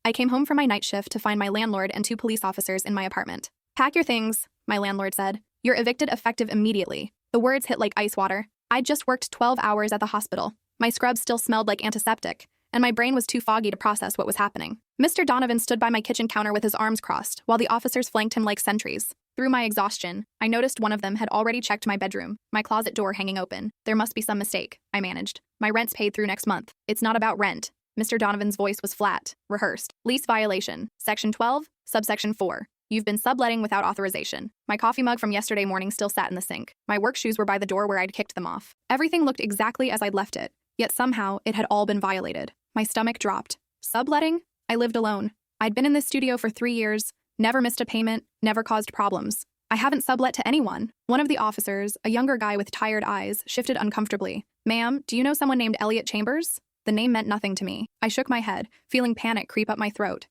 I came home from my night shift to find my landlord and 2 police officers in my apartment. "Pack your things," my landlord said. "You're evicted effective immediately." The words hit like ice water. I'd just worked 12 hours at the hospital. My scrubs still smelled like antiseptic, and my brain was too foggy to process what was happening. Mr. Donovan stood by my kitchen counter with his arms crossed, while the officers flanked him like sentries. Through my exhaustion, I noticed one of them had already checked my bedroom, my closet door hanging open. "There must be some mistake," I managed. "My rent's paid through next month." "It's not about rent." Mr. Donovan's voice was flat, rehearsed. "Lease violation, Section 12, Subsection 4. You've been subletting without authorization." My coffee mug from yesterday morning still sat in the sink. My work shoes were by the door where I'd kicked them off. Everything looked exactly as I'd left it, yet somehow it had all been violated. My stomach dropped. Subletting? I lived alone. I'd been in this studio for 3 years, never missed a payment, never caused problems. I haven't sublet to anyone. One of the officers, a younger guy with tired eyes, shifted uncomfortably. "Ma'am, do you know someone named Elliot Chambers?" The name meant nothing to me. I shook my head, feeling panic creep up my throat.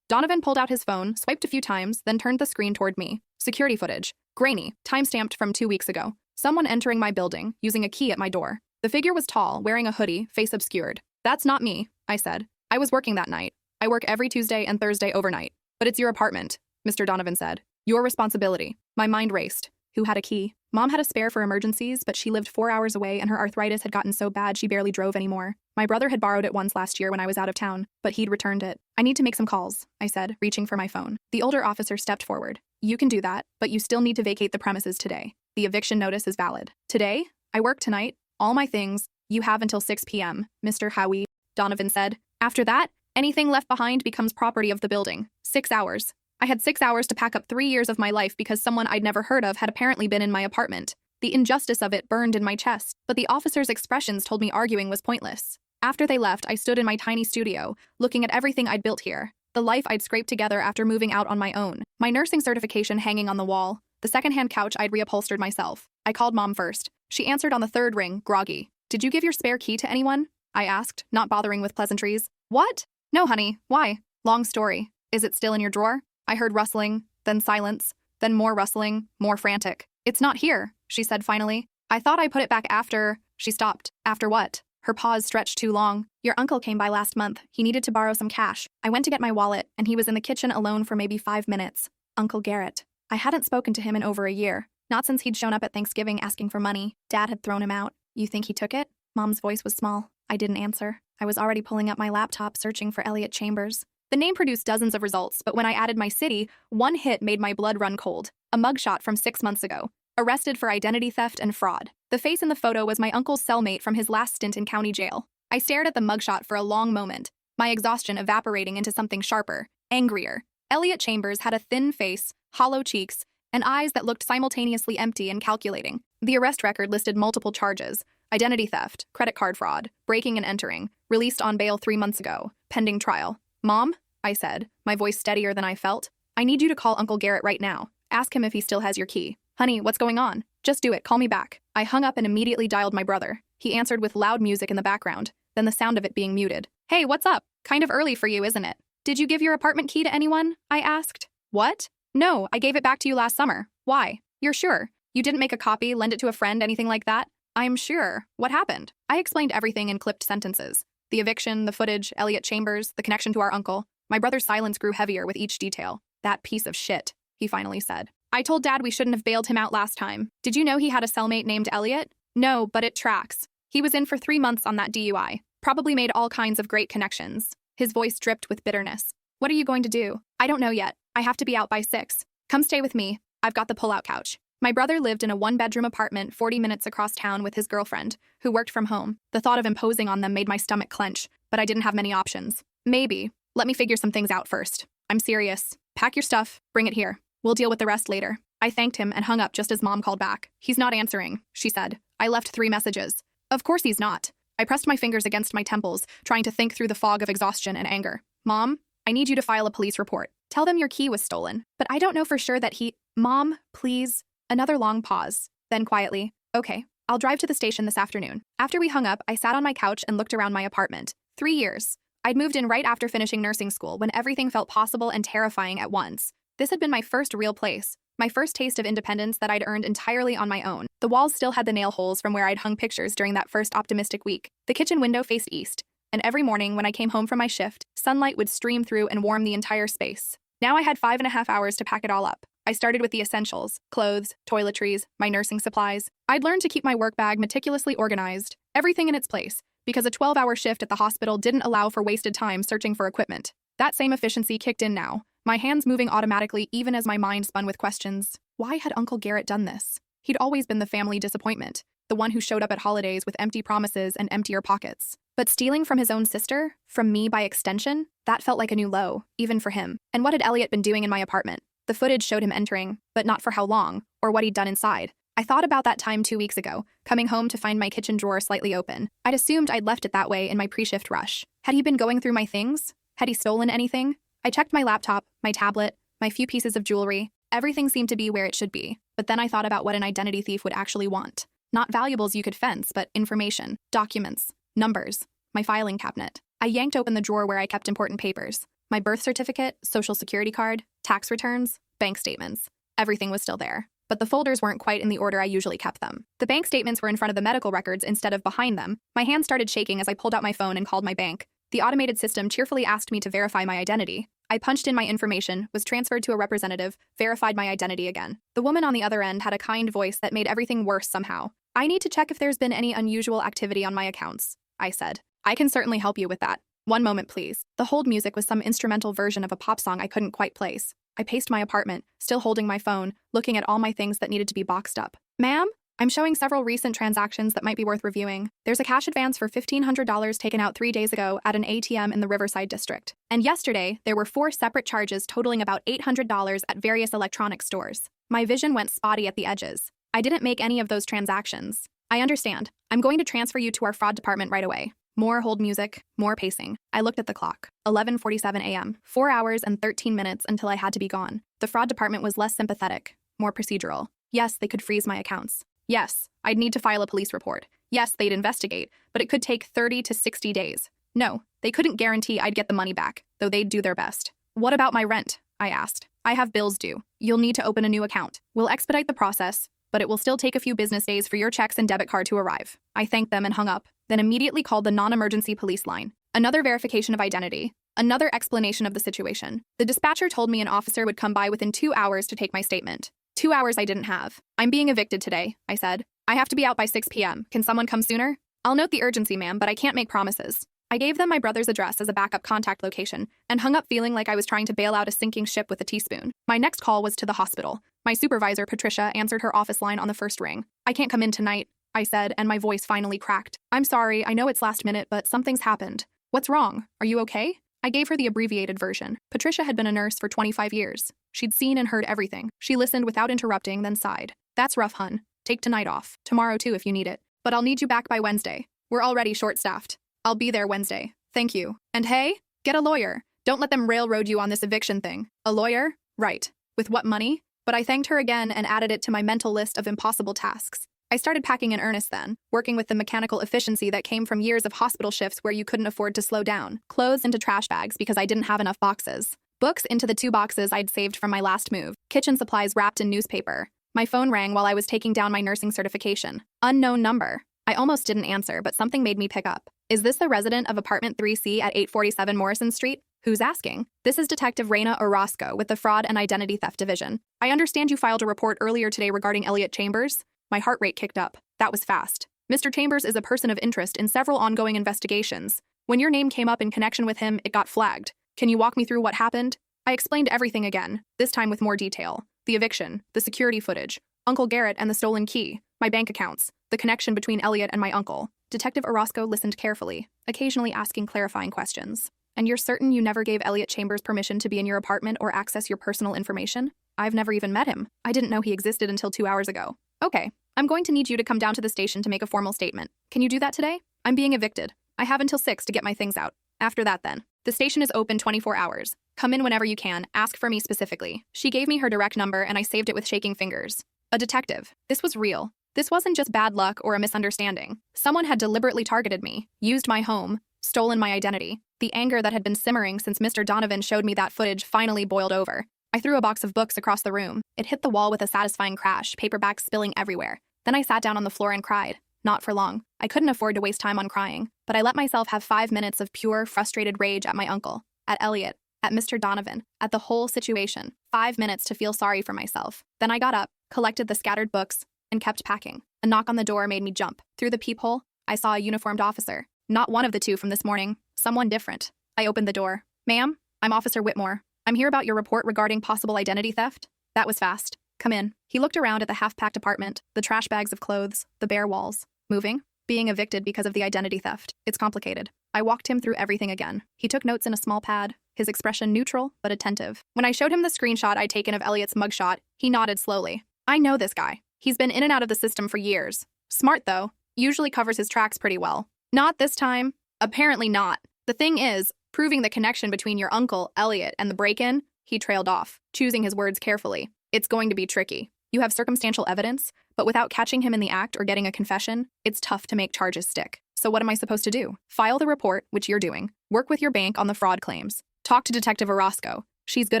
Donovan pulled out his phone, swiped a few times, then turned the screen toward me. Security footage. Grainy, time-stamped from 2 weeks ago. Someone entering my building, using a key at my door. The figure was tall, wearing a hoodie, face obscured. "That's not me," I said. "I was working that night. I work every Tuesday and Thursday overnight." "But it's your apartment," Mr. Donovan said. "Your responsibility." My mind raced. Who had a key? Mom had a spare for emergencies, but she lived 4 hours away and her arthritis had gotten so bad she barely drove anymore. My brother had borrowed it once last year when I was out of town, but he'd returned it. "I need to make some calls," I said, reaching for my phone. The older officer stepped forward. "You can do that, but you still need to vacate the premises today. The eviction notice is valid." "Today? I work tonight. All my things. You have until 6 p.m., Mr. Howie," Donovan said. "After that, anything left behind becomes property of the building." 6 hours. I had 6 hours to pack up 3 years of my life because someone I'd never heard of had apparently been in my apartment. The injustice of it burned in my chest, but the officers' expressions told me arguing was pointless. After they left, I stood in my tiny studio, looking at everything I'd built here, the life I'd scraped together after moving out on my own, my nursing certification hanging on the wall, the secondhand couch I'd reupholstered myself. I called Mom first. She answered on the 3rd ring, groggy. "Did you give your spare key to anyone?" I asked, not bothering with pleasantries. "What?" "No, honey. Why?" "Long story. Is it still in your drawer?" I heard rustling, then silence, then more rustling, more frantic. "It's not here," she said finally. "I thought I put it back after—" She stopped. "After what?" Her pause stretched too long. "Your uncle came by last month. He needed to borrow some cash. I went to get my wallet, and he was in the kitchen alone for maybe 5 minutes. Uncle Garrett. I hadn't spoken to him in over a year. Not since he'd shown up at Thanksgiving asking for money. Dad had thrown him out. You think he took it?" Mom's voice was small. I didn't answer. I was already pulling up my laptop searching for Elliot Chambers. The name produced dozens of results, but when I added my city, one hit made my blood run cold. A mugshot from 6 months ago. Arrested for identity theft and fraud. The face in the photo was my uncle's cellmate from his last stint in county jail. I stared at the mugshot for a long moment, my exhaustion evaporating into something sharper, angrier. Elliot Chambers had a thin face, hollow cheeks, and eyes that looked simultaneously empty and calculating. The arrest record listed multiple charges: identity theft, credit card fraud, breaking and entering, released on bail 3 months ago, pending trial. "Mom," I said, my voice steadier than I felt, "I need you to call Uncle Garrett right now. Ask him if he still has your key." "Honey, what's going on?" "Just do it, call me back." I hung up and immediately dialed my brother. He answered with loud music in the background, then the sound of it being muted. "Hey, what's up? Kind of early for you, isn't it?" "Did you give your apartment key to anyone?" I asked. "What?" "No, I gave it back to you last summer." "Why?" "You're sure? You didn't make a copy, lend it to a friend, anything like that?" "I'm sure. What happened?" I explained everything in clipped sentences. The eviction, the footage, Elliot Chambers, the connection to our uncle. My brother's silence grew heavier with each detail. "That piece of shit," he finally said. "I told Dad we shouldn't have bailed him out last time. Did you know he had a cellmate named Elliot?" "No, but it tracks. He was in for 3 months on that DUI. Probably made all kinds of great connections." His voice dripped with bitterness. "What are you going to do?" "I don't know yet. I have to be out by 6. Come stay with me. I've got the pull-out couch." My brother lived in a 1-bedroom apartment 40 minutes across town with his girlfriend, who worked from home. The thought of imposing on them made my stomach clench, but I didn't have many options. "Maybe. Let me figure some things out first." "I'm serious. Pack your stuff, bring it here. We'll deal with the rest later." I thanked him and hung up just as Mom called back. "He's not answering," she said. I left 3 messages. "Of course he's not." I pressed my fingers against my temples, trying to think through the fog of exhaustion and anger. "Mom, I need you to file a police report. Tell them your key was stolen. But I don't know for sure that he—" "Mom, please." Another long pause. Then quietly, "Okay, I'll drive to the station this afternoon." After we hung up, I sat on my couch and looked around my apartment. 3 years. I'd moved in right after finishing nursing school when everything felt possible and terrifying at once. This had been my first real place, my first taste of independence that I'd earned entirely on my own. The walls still had the nail holes from where I'd hung pictures during that first optimistic week. The kitchen window faced east, and every morning when I came home from my shift, sunlight would stream through and warm the entire space. Now I had 5.5 hours to pack it all up. I started with the essentials: clothes, toiletries, my nursing supplies. I'd learned to keep my work bag meticulously organized, everything in its place, because a 12-hour shift at the hospital didn't allow for wasted time searching for equipment. That same efficiency kicked in now, my hands moving automatically even as my mind spun with questions. Why had Uncle Garrett done this? He'd always been the family disappointment, the one who showed up at holidays with empty promises and emptier pockets. But stealing from his own sister, from me by extension, that felt like a new low, even for him. And what had Elliot been doing in my apartment? The footage showed him entering, but not for how long, or what he'd done inside. I thought about that time 2 weeks ago, coming home to find my kitchen drawer slightly open. I'd assumed I'd left it that way in my pre-shift rush. Had he been going through my things? Had he stolen anything? I checked my laptop, my tablet, my few pieces of jewelry. Everything seemed to be where it should be. But then I thought about what an identity thief would actually want. Not valuables you could fence, but information, documents, numbers, my filing cabinet. I yanked open the drawer where I kept important papers. My birth certificate, social security card, tax returns, bank statements. Everything was still there. But the folders weren't quite in the order I usually kept them. The bank statements were in front of the medical records instead of behind them. My hand started shaking as I pulled out my phone and called my bank. The automated system cheerfully asked me to verify my identity. I punched in my information, was transferred to a representative, verified my identity again. The woman on the other end had a kind voice that made everything worse somehow. "I need to check if there's been any unusual activity on my accounts," I said. "I can certainly help you with that. One moment, please." The hold music was some instrumental version of a pop song I couldn't quite place. I paced my apartment, still holding my phone, looking at all my things that needed to be boxed up. "Ma'am? I'm showing several recent transactions that might be worth reviewing. There's a cash advance for $1,500 taken out 3 days ago at an ATM in the Riverside district. And yesterday, there were 4 separate charges totaling about $800 at various electronics stores." My vision went spotty at the edges. "I didn't make any of those transactions." "I understand. I'm going to transfer you to our fraud department right away." More hold music, more pacing. I looked at the clock. 11:47 a.m., 4 hours and 13 minutes until I had to be gone. The fraud department was less sympathetic, more procedural. Yes, they could freeze my accounts. Yes, I'd need to file a police report. Yes, they'd investigate, but it could take 30 to 60 days. No, they couldn't guarantee I'd get the money back, though they'd do their best. "What about my rent?" I asked. "I have bills due. You'll need to open a new account. We'll expedite the process, but it will still take a few business days for your checks and debit card to arrive." I thanked them and hung up, then immediately called the non-emergency police line. Another verification of identity. Another explanation of the situation. The dispatcher told me an officer would come by within 2 hours to take my statement. 2 hours I didn't have. "I'm being evicted today," I said. "I have to be out by 6 p.m. Can someone come sooner?" "I'll note the urgency, ma'am, but I can't make promises." I gave them my brother's address as a backup contact location and hung up feeling like I was trying to bail out a sinking ship with a teaspoon. My next call was to the hospital. My supervisor, Patricia, answered her office line on the first ring. "I can't come in tonight," I said, and my voice finally cracked. "I'm sorry, I know it's last minute, but something's happened." "What's wrong? Are you okay?" I gave her the abbreviated version. Patricia had been a nurse for 25 years. She'd seen and heard everything. She listened without interrupting, then sighed. "That's rough, hun. Take tonight off. Tomorrow too if you need it. But I'll need you back by Wednesday. We're already short-staffed." "I'll be there Wednesday. Thank you. And hey, get a lawyer. Don't let them railroad you on this eviction thing." "A lawyer? Right. With what money?" But I thanked her again and added it to my mental list of impossible tasks. I started packing in earnest then, working with the mechanical efficiency that came from years of hospital shifts where you couldn't afford to slow down. Clothes into trash bags because I didn't have enough boxes. Books into the 2 boxes I'd saved from my last move. Kitchen supplies wrapped in newspaper. My phone rang while I was taking down my nursing certification. Unknown number. I almost didn't answer, but something made me pick up. "Is this the resident of apartment 3C at 847 Morrison Street? Who's asking?" "This is Detective Raina Orozco with the Fraud and Identity Theft Division. I understand you filed a report earlier today regarding Elliot Chambers." My heart rate kicked up. That was fast. "Mr. Chambers is a person of interest in several ongoing investigations. When your name came up in connection with him, it got flagged. Can you walk me through what happened?" I explained everything again, this time with more detail. The eviction, the security footage, Uncle Garrett and the stolen key, my bank accounts, the connection between Elliot and my uncle. Detective Orozco listened carefully, occasionally asking clarifying questions. "And you're certain you never gave Elliot Chambers permission to be in your apartment or access your personal information?" "I've never even met him. I didn't know he existed until 2 hours ago." "Okay, I'm going to need you to come down to the station to make a formal statement. Can you do that today? I'm being evicted. I have until 6 to get my things out. After that then. The station is open 24 hours. Come in whenever you can, ask for me specifically." She gave me her direct number and I saved it with shaking fingers. A detective. This was real. This wasn't just bad luck or a misunderstanding. Someone had deliberately targeted me, used my home, stolen my identity. The anger that had been simmering since Mr. Donovan showed me that footage finally boiled over. I threw a box of books across the room. It hit the wall with a satisfying crash, paperbacks spilling everywhere. Then I sat down on the floor and cried. Not for long. I couldn't afford to waste time on crying, but I let myself have 5 minutes of pure, frustrated rage at my uncle, at Elliot, at Mr. Donovan, at the whole situation. 5 minutes to feel sorry for myself. Then I got up, collected the scattered books, and kept packing. A knock on the door made me jump. Through the peephole, I saw a uniformed officer. Not one of the two from this morning. Someone different. I opened the door. "Ma'am, I'm Officer Whitmore. I'm here about your report regarding possible identity theft." That was fast. "Come in." He looked around at the half-packed apartment, the trash bags of clothes, the bare walls. "Moving? Being evicted because of the identity theft. It's complicated." I walked him through everything again. He took notes in a small pad, his expression neutral but attentive. When I showed him the screenshot I'd taken of Elliot's mugshot, he nodded slowly. "I know this guy. He's been in and out of the system for years. Smart, though. Usually covers his tracks pretty well. Not this time. Apparently not. The thing is, proving the connection between your uncle, Elliot, and the break-in," he trailed off, choosing his words carefully. "It's going to be tricky. You have circumstantial evidence, but without catching him in the act or getting a confession, it's tough to make charges stick. So what am I supposed to do? File the report, which you're doing. Work with your bank on the fraud claims. Talk to Detective Orozco. She's good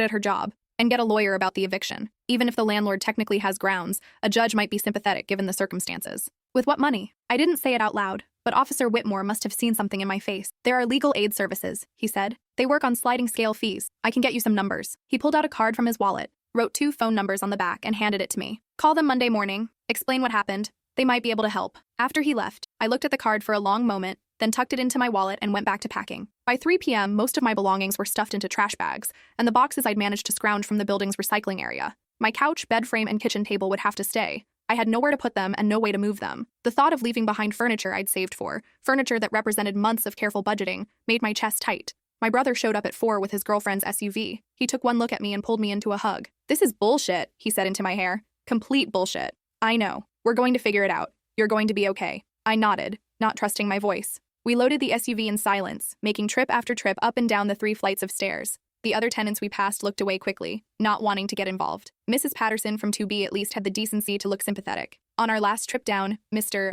at her job. And get a lawyer about the eviction. Even if the landlord technically has grounds, a judge might be sympathetic given the circumstances. With what money?" I didn't say it out loud, but Officer Whitmore must have seen something in my face. "There are legal aid services," he said. "They work on sliding scale fees. I can get you some numbers." He pulled out a card from his wallet, wrote 2 phone numbers on the back, and handed it to me. "Call them Monday morning. Explain what happened. They might be able to help." After he left, I looked at the card for a long moment, then tucked it into my wallet and went back to packing. By 3 p.m., most of my belongings were stuffed into trash bags, and the boxes I'd managed to scrounge from the building's recycling area. My couch, bed frame, and kitchen table would have to stay. I had nowhere to put them and no way to move them. The thought of leaving behind furniture I'd saved for, furniture that represented months of careful budgeting, made my chest tight. My brother showed up at 4 with his girlfriend's SUV. He took one look at me and pulled me into a hug. "This is bullshit," he said into my hair. "Complete bullshit." "I know. We're going to figure it out. You're going to be okay." I nodded, not trusting my voice. We loaded the SUV in silence, making trip after trip up and down the 3 flights of stairs. The other tenants we passed looked away quickly, not wanting to get involved. Mrs. Patterson from 2B at least had the decency to look sympathetic. On our last trip down, Mr.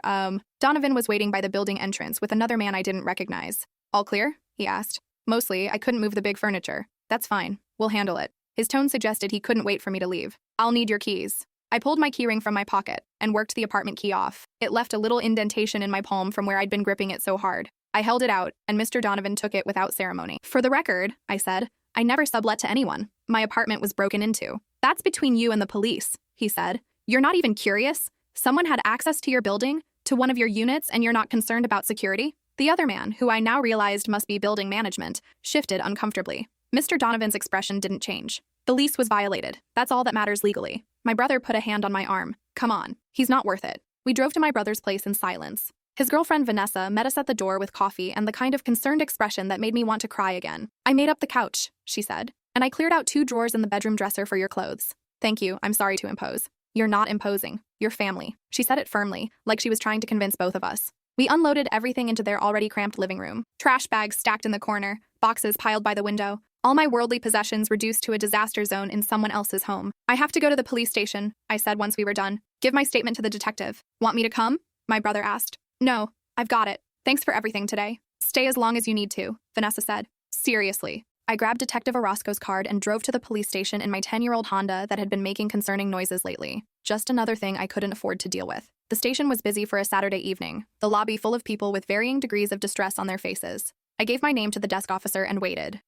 Donovan was waiting by the building entrance with another man I didn't recognize. "All clear?" he asked. "Mostly, I couldn't move the big furniture." "That's fine. We'll handle it." His tone suggested he couldn't wait for me to leave. "I'll need your keys." I pulled my keyring from my pocket and worked the apartment key off. It left a little indentation in my palm from where I'd been gripping it so hard. I held it out, and Mr. Donovan took it without ceremony. "For the record," I said, "I never sublet to anyone. My apartment was broken into." "That's between you and the police," he said. "You're not even curious? Someone had access to your building, to one of your units, and you're not concerned about security?" The other man, who I now realized must be building management, shifted uncomfortably. Mr. Donovan's expression didn't change. "The lease was violated. That's all that matters legally." My brother put a hand on my arm. "Come on. He's not worth it." We drove to my brother's place in silence. His girlfriend Vanessa met us at the door with coffee and the kind of concerned expression that made me want to cry again. "I made up the couch," she said, "and I cleared out 2 drawers in the bedroom dresser for your clothes. Thank you. I'm sorry to impose." "You're not imposing. You're family." She said it firmly, like she was trying to convince both of us. We unloaded everything into their already cramped living room. Trash bags stacked in the corner, boxes piled by the window. All my worldly possessions reduced to a disaster zone in someone else's home. "I have to go to the police station," I said once we were done. "Give my statement to the detective." "Want me to come?" my brother asked. "No. I've got it. Thanks for everything today." "Stay as long as you need to," Vanessa said. "Seriously." I grabbed Detective Orozco's card and drove to the police station in my 10-year-old Honda that had been making concerning noises lately. Just another thing I couldn't afford to deal with. The station was busy for a Saturday evening, the lobby full of people with varying degrees of distress on their faces. I gave my name to the desk officer and waited.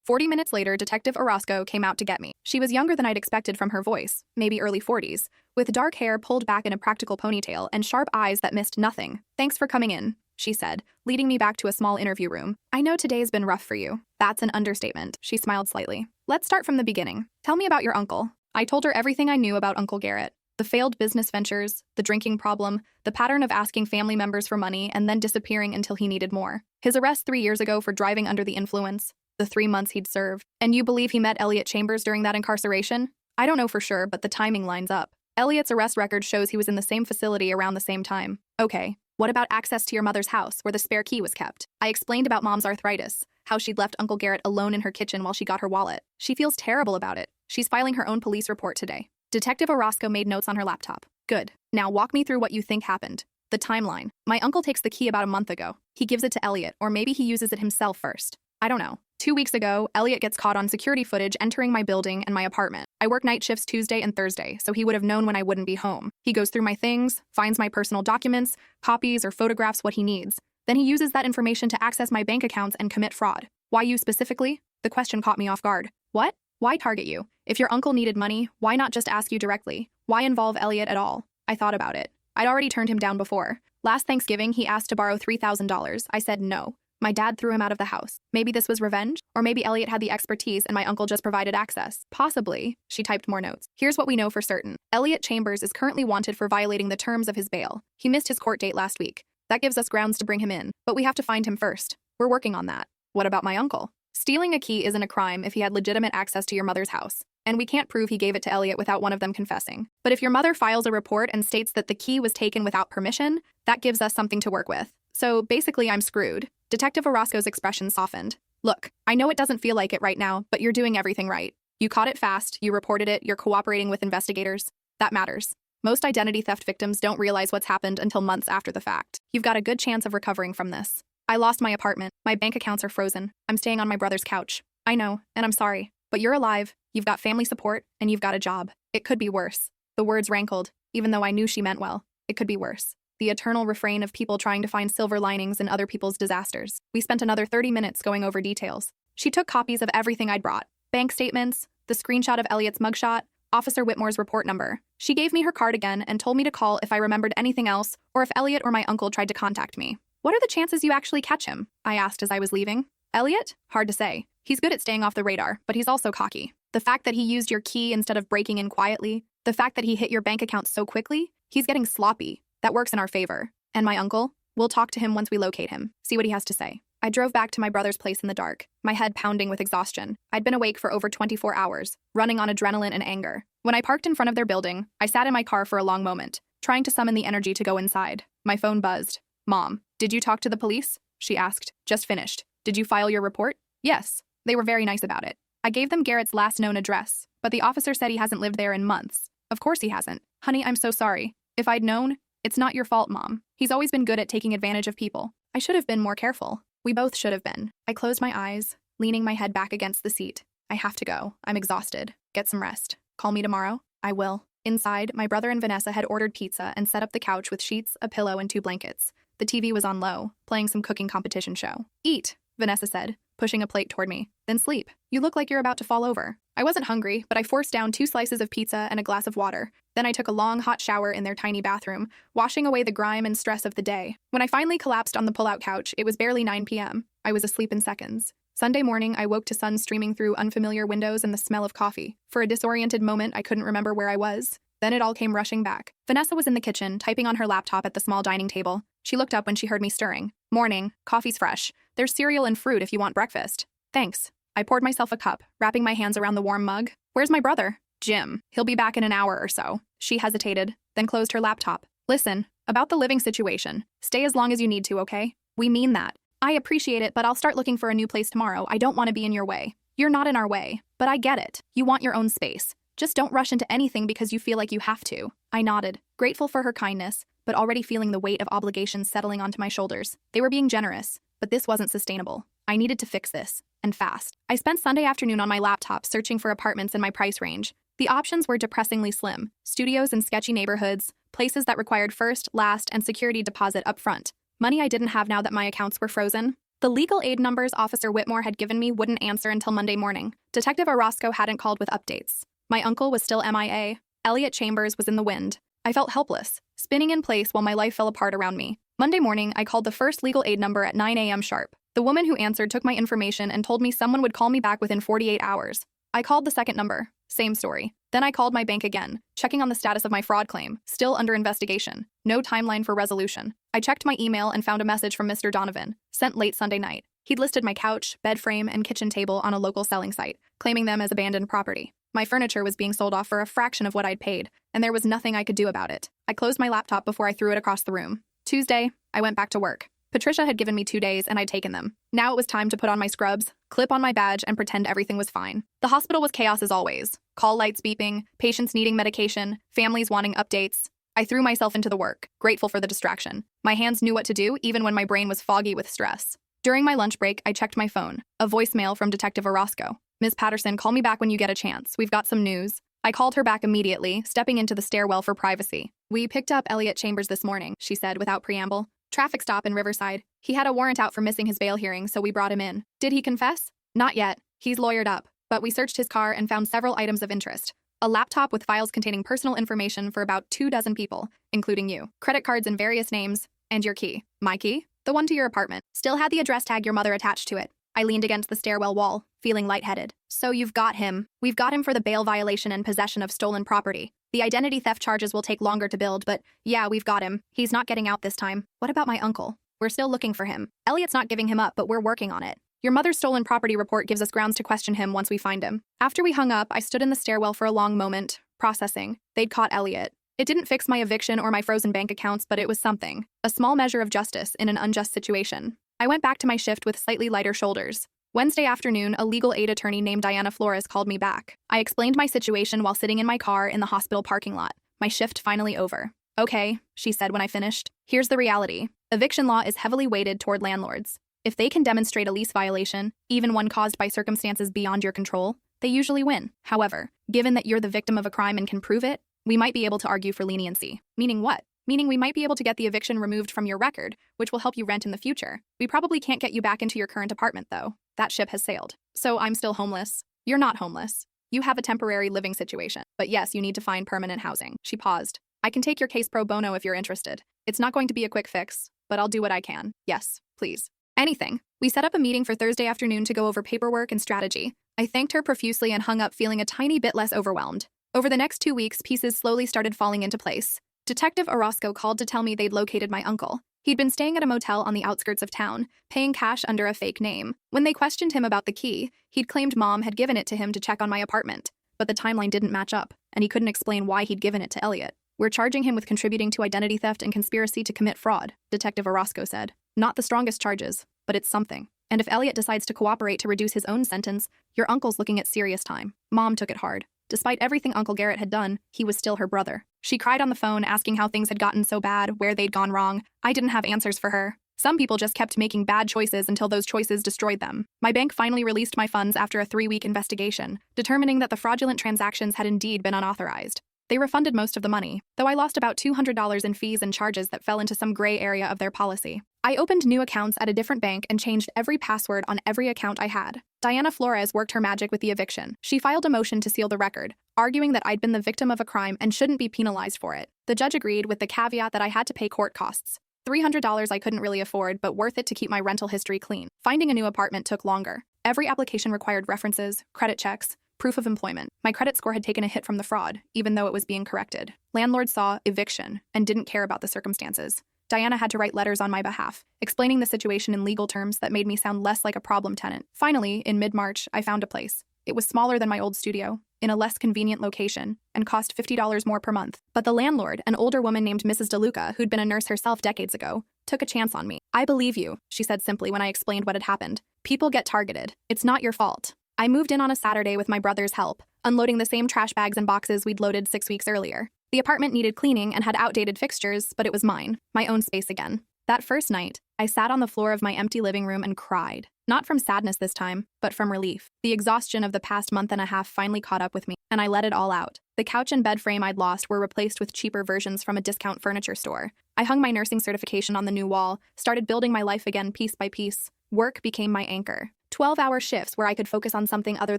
40 minutes later, Detective Orozco came out to get me. She was younger than I'd expected from her voice, maybe early 40s, with dark hair pulled back in a practical ponytail and sharp eyes that missed nothing. "Thanks for coming in," she said, leading me back to a small interview room. "I know today's been rough for you." "That's an understatement," she smiled slightly. "Let's start from the beginning. Tell me about your uncle." I told her everything I knew about Uncle Garrett. The failed business ventures, the drinking problem, the pattern of asking family members for money and then disappearing until he needed more. His arrest 3 years ago for driving under the influence, the 3 months he'd served. "And you believe he met Elliot Chambers during that incarceration?" "I don't know for sure, but the timing lines up. Elliot's arrest record shows he was in the same facility around the same time." "Okay. What about access to your mother's house, where the spare key was kept?" I explained about Mom's arthritis, how she'd left Uncle Garrett alone in her kitchen while she got her wallet. "She feels terrible about it. She's filing her own police report today." Detective Orozco made notes on her laptop. "Good. Now walk me through what you think happened. The timeline. My uncle takes the key about a month ago. He gives it to Elliot, or maybe he uses it himself first. I don't know. 2 weeks ago, Elliot gets caught on security footage entering my building and my apartment. I work night shifts Tuesday and Thursday, so he would have known when I wouldn't be home. He goes through my things, finds my personal documents, copies or photographs what he needs. Then he uses that information to access my bank accounts and commit fraud. Why you specifically? The question caught me off guard. What? Why target you? If your uncle needed money, why not just ask you directly? Why involve Elliot at all? I thought about it. I'd already turned him down before. Last Thanksgiving, he asked to borrow $3,000. I said no. My dad threw him out of the house. Maybe this was revenge? Or maybe Elliot had the expertise and my uncle just provided access. Possibly. She typed more notes. Here's what we know for certain. Elliot Chambers is currently wanted for violating the terms of his bail. He missed his court date last week. That gives us grounds to bring him in, but we have to find him first. We're working on that. What about my uncle? Stealing a key isn't a crime if he had legitimate access to your mother's house. And we can't prove he gave it to Elliot without one of them confessing. But if your mother files a report and states that the key was taken without permission, that gives us something to work with. So basically, I'm screwed. Detective Orozco's expression softened. Look, I know it doesn't feel like it right now, but you're doing everything right. You caught it fast, you reported it, you're cooperating with investigators. That matters. Most identity theft victims don't realize what's happened until months after the fact. You've got a good chance of recovering from this. I lost my apartment. My bank accounts are frozen. I'm staying on my brother's couch. I know, and I'm sorry. But you're alive, you've got family support, and you've got a job. It could be worse. The words rankled, even though I knew she meant well. It could be worse. The eternal refrain of people trying to find silver linings in other people's disasters. We spent another 30 minutes going over details. She took copies of everything I'd brought. Bank statements, the screenshot of Elliot's mugshot, Officer Whitmore's report number. She gave me her card again and told me to call if I remembered anything else or if Elliot or my uncle tried to contact me. What are the chances you actually catch him? I asked as I was leaving. Elliot? Hard to say. He's good at staying off the radar, but he's also cocky. The fact that he used your key instead of breaking in quietly, the fact that he hit your bank account so quickly, he's getting sloppy. That works in our favor. And my uncle? We'll talk to him once we locate him, see what he has to say. I drove back to my brother's place in the dark, my head pounding with exhaustion. I'd been awake for over 24 hours, running on adrenaline and anger. When I parked in front of their building, I sat in my car for a long moment, trying to summon the energy to go inside. My phone buzzed. Mom, did you talk to the police? She asked. Just finished. Did you file your report? Yes. They were very nice about it. I gave them Garrett's last known address, but the officer said he hasn't lived there in months. Of course he hasn't. Honey, I'm so sorry. If I'd known, it's not your fault, Mom. He's always been good at taking advantage of people. I should have been more careful. We both should have been. I closed my eyes, leaning my head back against the seat. I have to go. I'm exhausted. Get some rest. Call me tomorrow. I will. Inside, my brother and Vanessa had ordered pizza and set up the couch with sheets, a pillow, and 2 blankets. The TV was on low, playing some cooking competition show. Eat, Vanessa said, pushing a plate toward me. Then sleep. You look like you're about to fall over. I wasn't hungry, but I forced down 2 slices of pizza and a glass of water. Then I took a long, hot shower in their tiny bathroom, washing away the grime and stress of the day. When I finally collapsed on the pull-out couch, it was barely 9 p.m. I was asleep in seconds. Sunday morning, I woke to sun streaming through unfamiliar windows and the smell of coffee. For a disoriented moment, I couldn't remember where I was. Then it all came rushing back. Vanessa was in the kitchen, typing on her laptop at the small dining table. She looked up when she heard me stirring. Morning. Coffee's fresh. There's cereal and fruit if you want breakfast. Thanks. I poured myself a cup, wrapping my hands around the warm mug. Where's my brother? Jim. He'll be back in an hour or so. She hesitated, then closed her laptop. Listen, about the living situation. Stay as long as you need to, okay? We mean that. I appreciate it, but I'll start looking for a new place tomorrow. I don't want to be in your way. You're not in our way, but I get it. You want your own space. Just don't rush into anything because you feel like you have to. I nodded, grateful for her kindness, but already feeling the weight of obligations settling onto my shoulders. They were being generous, but this wasn't sustainable. I needed to fix this, and fast. I spent Sunday afternoon on my laptop searching for apartments in my price range. The options were depressingly slim. Studios in sketchy neighborhoods, places that required first, last, and security deposit up front. Money I didn't have now that my accounts were frozen. The legal aid numbers Officer Whitmore had given me wouldn't answer until Monday morning. Detective Orozco hadn't called with updates. My uncle was still MIA. Elliot Chambers was in the wind. I felt helpless, spinning in place while my life fell apart around me. Monday morning, I called the first legal aid number at 9 a.m. sharp. The woman who answered took my information and told me someone would call me back within 48 hours. I called the second number. Same story. Then I called my bank again, checking on the status of my fraud claim, still under investigation. No timeline for resolution. I checked my email and found a message from Mr. Donovan, sent late Sunday night. He'd listed my couch, bed frame, and kitchen table on a local selling site, claiming them as abandoned property. My furniture was being sold off for a fraction of what I'd paid, and there was nothing I could do about it. I closed my laptop before I threw it across the room. Tuesday, I went back to work. Patricia had given me 2 days, and I'd taken them. Now it was time to put on my scrubs, clip on my badge, and pretend everything was fine. The hospital was chaos as always. Call lights beeping, patients needing medication, families wanting updates. I threw myself into the work, grateful for the distraction. My hands knew what to do, even when my brain was foggy with stress. During my lunch break, I checked my phone. A voicemail from Detective Orozco. "Ms. Patterson, call me back when you get a chance. We've got some news." I called her back immediately, stepping into the stairwell for privacy. "We picked up Elliot Chambers this morning," she said without preamble. "Traffic stop in Riverside. He had a warrant out for missing his bail hearing, so we brought him in." "Did he confess?" "Not yet. He's lawyered up. But we searched his car and found several items of interest. A laptop with files containing personal information for about 24 people, including you. Credit cards in various names, and your key." "My key?" "The one to your apartment. Still had the address tag your mother attached to it." I leaned against the stairwell wall, feeling lightheaded. "So you've got him. We've got him for the bail violation and possession of stolen property. The identity theft charges will take longer to build, but yeah, we've got him. He's not getting out this time." "What about my uncle?" "We're still looking for him. Elliot's not giving him up, but we're working on it. Your mother's stolen property report gives us grounds to question him once we find him." After we hung up, I stood in the stairwell for a long moment, processing. They'd caught Elliot. It didn't fix my eviction or my frozen bank accounts, but it was something. A small measure of justice in an unjust situation. I went back to my shift with slightly lighter shoulders. Wednesday afternoon, a legal aid attorney named Diana Flores called me back. I explained my situation while sitting in my car in the hospital parking lot. My shift finally over. "Okay," she said when I finished. "Here's the reality. Eviction law is heavily weighted toward landlords. If they can demonstrate a lease violation, even one caused by circumstances beyond your control, they usually win. However, given that you're the victim of a crime and can prove it, we might be able to argue for leniency." "Meaning what?" "Meaning we might be able to get the eviction removed from your record, which will help you rent in the future. We probably can't get you back into your current apartment, though. That ship has sailed. So I'm still homeless." "You're not homeless. You have a temporary living situation. But yes, you need to find permanent housing." She paused. "I can take your case pro bono if you're interested. It's not going to be a quick fix, but I'll do what I can." "Yes, please." "Anything." We set up a meeting for Thursday afternoon to go over paperwork and strategy. I thanked her profusely and hung up feeling a tiny bit less overwhelmed. Over the next 2 weeks, pieces slowly started falling into place. Detective Orozco called to tell me they'd located my uncle. He'd been staying at a motel on the outskirts of town, paying cash under a fake name. When they questioned him about the key, he'd claimed Mom had given it to him to check on my apartment. But the timeline didn't match up, and he couldn't explain why he'd given it to Elliot. "We're charging him with contributing to identity theft and conspiracy to commit fraud," Detective Orozco said. "Not the strongest charges, but it's something. And if Elliot decides to cooperate to reduce his own sentence, your uncle's looking at serious time." Mom took it hard. Despite everything Uncle Garrett had done, he was still her brother. She cried on the phone, asking how things had gotten so bad, where they'd gone wrong. I didn't have answers for her. Some people just kept making bad choices until those choices destroyed them. My bank finally released my funds after a 3-week investigation, determining that the fraudulent transactions had indeed been unauthorized. They refunded most of the money, though I lost about $200 in fees and charges that fell into some gray area of their policy. I opened new accounts at a different bank and changed every password on every account I had. Diana Flores worked her magic with the eviction. She filed a motion to seal the record, arguing that I'd been the victim of a crime and shouldn't be penalized for it. The judge agreed with the caveat that I had to pay court costs. $300 I couldn't really afford, but worth it to keep my rental history clean. Finding a new apartment took longer. Every application required references, credit checks, proof of employment. My credit score had taken a hit from the fraud, even though it was being corrected. Landlord saw eviction and didn't care about the circumstances. Diana had to write letters on my behalf, explaining the situation in legal terms that made me sound less like a problem tenant. Finally, in mid-March, I found a place. It was smaller than my old studio, in a less convenient location, and cost $50 more per month. But the landlord, an older woman named Mrs. DeLuca, who'd been a nurse herself decades ago, took a chance on me. "I believe you," she said simply when I explained what had happened. "People get targeted. It's not your fault." I moved in on a Saturday with my brother's help, unloading the same trash bags and boxes we'd loaded 6 weeks earlier. The apartment needed cleaning and had outdated fixtures, but it was mine, my own space again. That first night, I sat on the floor of my empty living room and cried. Not from sadness this time, but from relief. The exhaustion of the past month and a half finally caught up with me, and I let it all out. The couch and bed frame I'd lost were replaced with cheaper versions from a discount furniture store. I hung my nursing certification on the new wall, started building my life again piece by piece. Work became my anchor. 12-hour shifts where I could focus on something other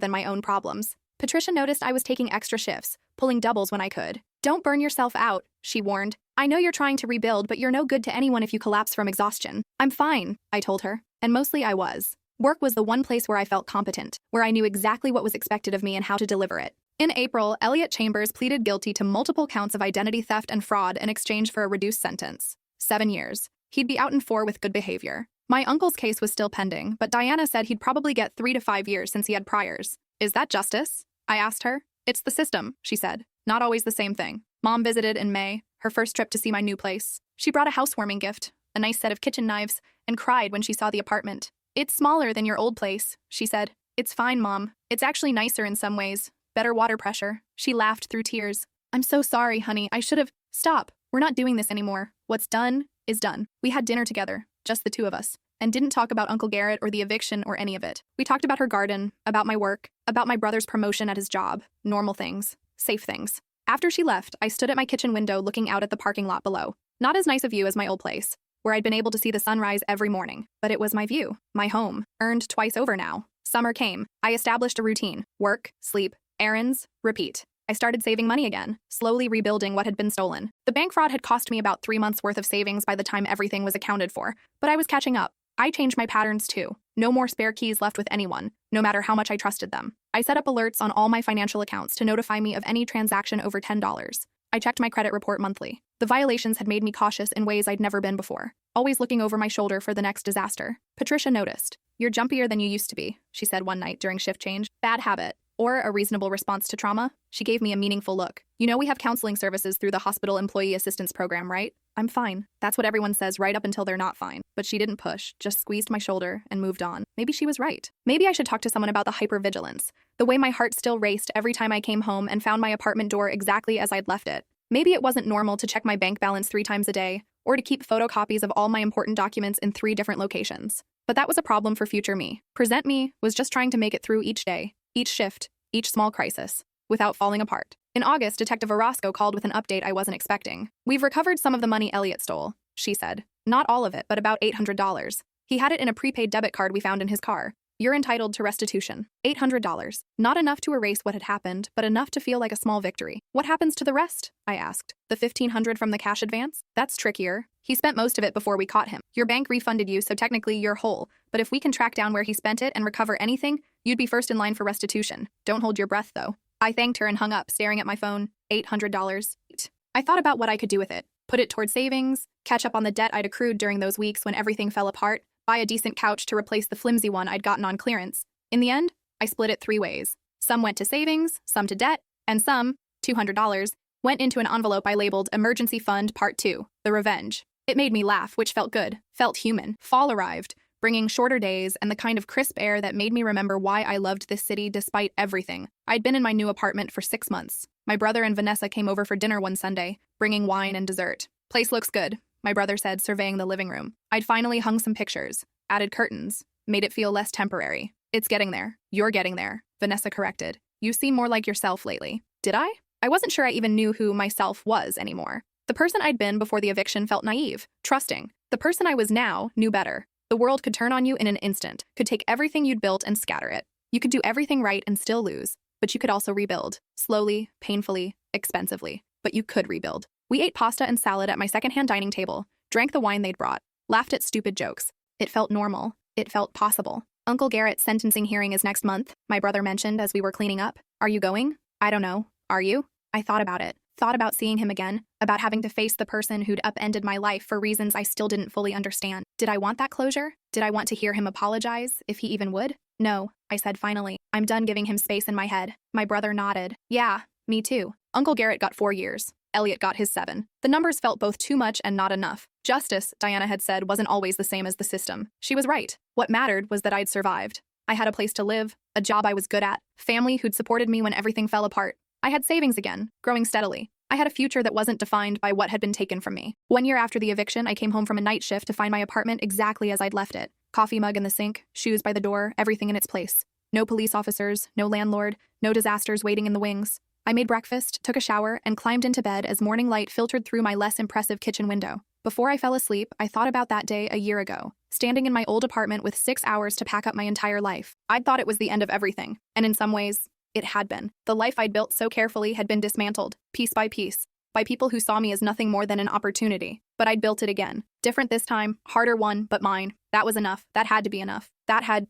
than my own problems. Patricia noticed I was taking extra shifts, pulling doubles when I could. "Don't burn yourself out," she warned. "I know you're trying to rebuild, but you're no good to anyone if you collapse from exhaustion." "I'm fine," I told her. And mostly I was. Work was the one place where I felt competent, where I knew exactly what was expected of me and how to deliver it. In April, Elliot Chambers pleaded guilty to multiple counts of identity theft and fraud in exchange for a reduced sentence. 7 years. He'd be out in 4 with good behavior. My uncle's case was still pending, but Diana said he'd probably get 3 to 5 years since he had priors. "Is that justice?" I asked her. "It's the system," she said. "Not always the same thing." Mom visited in May, her first trip to see my new place. She brought a housewarming gift, a nice set of kitchen knives, and cried when she saw the apartment. "It's smaller than your old place," she said. "It's fine, Mom. It's actually nicer in some ways. Better water pressure." She laughed through tears. "I'm so sorry, honey. I should have—" "Stop. We're not doing this anymore. What's done is done." We had dinner together, just the two of us. and didn't talk about Uncle Garrett or the eviction or any of it. We talked about her garden, about my work, about my brother's promotion at his job. Normal things. Safe things. After she left, I stood at my kitchen window looking out at the parking lot below. Not as nice a view as my old place, where I'd been able to see the sunrise every morning. But it was my view. My home. Earned twice over now. Summer came. I established a routine. Work, sleep, errands, repeat. I started saving money again, slowly rebuilding what had been stolen. The bank fraud had cost me about 3 months' worth of savings by the time everything was accounted for, but I was catching up. I changed my patterns too. No more spare keys left with anyone, no matter how much I trusted them. I set up alerts on all my financial accounts to notify me of any transaction over $10. I checked my credit report monthly. The violations had made me cautious in ways I'd never been before, always looking over my shoulder for the next disaster. Patricia noticed. "You're jumpier than you used to be," she said one night during shift change. Bad habit. Or a reasonable response to trauma? She gave me a meaningful look. "You know we have counseling services through the Hospital Employee Assistance Program, right?" "I'm fine." That's what everyone says right up until they're not fine. But she didn't push, just squeezed my shoulder and moved on. Maybe she was right. Maybe I should talk to someone about the hypervigilance, the way my heart still raced every time I came home and found my apartment door exactly as I'd left it. Maybe it wasn't normal to check my bank balance 3 times a day, or to keep photocopies of all my important documents in 3 different locations. But that was a problem for future me. Present me was just trying to make it through each day, each shift, each small crisis, without falling apart. In August, Detective Orozco called with an update I wasn't expecting. "We've recovered some of the money Elliot stole," she said. "Not all of it, but about $800. He had it in a prepaid debit card we found in his car. You're entitled to restitution. $800. Not enough to erase what had happened, but enough to feel like a small victory." "What happens to the rest?" I asked. "The $1,500 from the cash advance?" "That's trickier. He spent most of it before we caught him. Your bank refunded you, so technically you're whole. But if we can track down where he spent it and recover anything, you'd be first in line for restitution. Don't hold your breath, though." I thanked her and hung up, staring at my phone. $800. I thought about what I could do with it. Put it toward savings, catch up on the debt I'd accrued during those weeks when everything fell apart, buy a decent couch to replace the flimsy one I'd gotten on clearance. In the end, I split it 3 ways. Some went to savings, some to debt, and some, $200, went into an envelope I labeled Emergency Fund Part 2, The Revenge. It made me laugh, which felt good, felt human. Fall arrived, bringing shorter days and the kind of crisp air that made me remember why I loved this city despite everything. I'd been in my new apartment for 6 months. My brother and Vanessa came over for dinner one Sunday, bringing wine and dessert. "Place looks good," my brother said, surveying the living room. I'd finally hung some pictures, added curtains, made it feel less temporary. "It's getting there. You're getting there," Vanessa corrected. "You seem more like yourself lately." Did I? I wasn't sure I even knew who myself was anymore. The person I'd been before the eviction felt naive, trusting. The person I was now knew better. The world could turn on you in an instant, could take everything you'd built and scatter it. You could do everything right and still lose, but you could also rebuild. Slowly, painfully, expensively. But you could rebuild. We ate pasta and salad at my secondhand dining table, drank the wine they'd brought, laughed at stupid jokes. It felt normal. It felt possible. "Uncle Garrett's sentencing hearing is next month," my brother mentioned as we were cleaning up. "Are you going?" "I don't know. Are you?" I thought about it. Thought about seeing him again, about having to face the person who'd upended my life for reasons I still didn't fully understand. Did I want that closure? Did I want to hear him apologize, if he even would? "No," I said finally. "I'm done giving him space in my head." My brother nodded. "Yeah, me too." Uncle Garrett got 4 years. Elliot got his 7. The numbers felt both too much and not enough. Justice, Diana had said, wasn't always the same as the system. She was right. What mattered was that I'd survived. I had a place to live, a job I was good at, family who'd supported me when everything fell apart. I had savings again, growing steadily. I had a future that wasn't defined by what had been taken from me. 1 year after the eviction, I came home from a night shift to find my apartment exactly as I'd left it. Coffee mug in the sink, shoes by the door, everything in its place. No police officers, no landlord, no disasters waiting in the wings. I made breakfast, took a shower, and climbed into bed as morning light filtered through my less impressive kitchen window. Before I fell asleep, I thought about that day a year ago, standing in my old apartment with 6 hours to pack up my entire life. I'd thought it was the end of everything, and in some ways, it had been. The life I'd built so carefully had been dismantled, piece, by people who saw me as nothing more than an opportunity. But I'd built it again. Different this time, harder one, but mine. That was enough. That had to be enough. That had